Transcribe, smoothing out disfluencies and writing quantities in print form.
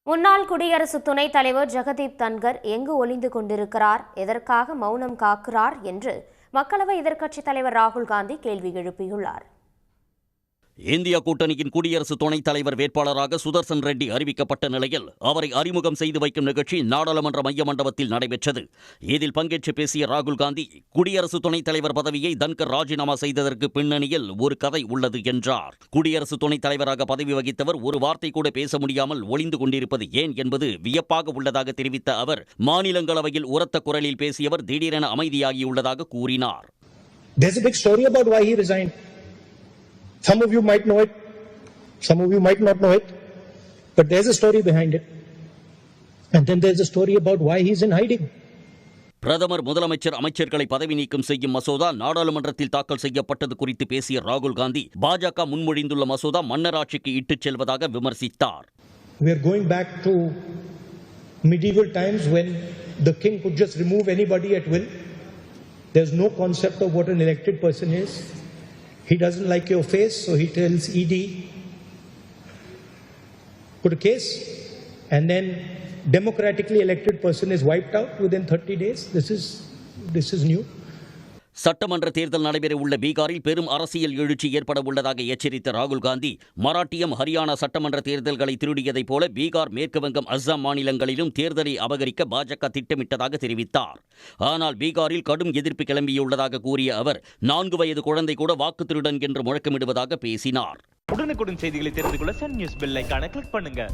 முன்னாள் குடியரசு துணைத் தலைவர் ஜெகதீப் தன்கர் எங்கு ஒளிந்து கொண்டிருக்கிறார், எதற்காக மௌனம் காக்கிறார் என்று மக்களவை எதிர்க்கட்சித் தலைவர் ராகுல் காந்தி கேள்வி எழுப்பியுள்ளார். இந்தியா கூட்டணியின் குடியரசு துணைத் தலைவர் வேட்பாளராக சுதர்சன் ரெட்டி அறிவிக்கப்பட்ட நிலையில் அவரை அறிமுகம் செய்து வைக்கும் நிகழ்ச்சி நாடாளுமன்ற மைய மண்டபத்தில் நடைபெற்றது. இதில் பங்கேற்று பேசிய ராகுல் காந்தி, குடியரசு துணைத் தலைவர் பதவியை தன்கர் ராஜினாமா செய்ததற்கு பின்னணியில் ஒரு கதை உள்ளது என்றார். குடியரசு துணைத் தலைவராக பதவி வகித்தவர் ஒரு வார்த்தை கூட பேச முடியாமல் ஒளிந்து கொண்டிருப்பது ஏன் என்பது வியப்பாக உள்ளதாக தெரிவித்த அவர், மாநிலங்களவையில் உரத்த குரலில் பேசியவர் திடீரென அமைதியாகியுள்ளதாக கூறினார். Some of you might know it, some of you might not know it, but there's a story behind it. And then there's a story about why he's in hiding. பிரதமர், முதலமைச்சர், அமைச்சர்களை பதவி நீக்கம் செய்யும் மசோதா நாடாளுமன்றத்தில் தாக்கல் செய்யப்பட்டது குறித்து பேசிய ராகுல் காந்தி, பாஜக முன்மொழிந்துள்ள மசோதா மன்னராட்சிக்கு இட்டுச் செல்வதாக விமர்சித்தார். We are going back to medieval times when the king could just remove anybody at will. There's no concept of what an elected person is. He doesn't like your face, so he tells ED, put a case, and then democratically elected person is wiped out within 30 days. This is new. சட்டமன்ற தேர்தல் நடைபெற உள்ள பீகாரில் பெரும் அரசியல் எழுச்சி ஏற்பட உள்ளதாக எச்சரித்த ராகுல் காந்தி, மராட்டியம், ஹரியானா சட்டமன்ற தேர்தல்களை திருடியதைப் போல பீகார், மேற்குவங்கம், அஸ்ஸாம் மாநிலங்களிலும் தேர்தலை அபகரிக்க பாஜக திட்டமிட்டதாக தெரிவித்தார். ஆனால் பீகாரில் கடும் எதிர்ப்பு கிளம்பியுள்ளதாக கூறிய அவர், 4 வயது குழந்தை கூட வாக்கு திருடன் என்று முழக்கமிடுவதாக பேசினார். உடனுக்குடன் செய்திகளை தெரிந்து கொள்ள சன் நியூஸ் பெல் ஐகானை கிளிக் பண்ணுங்க.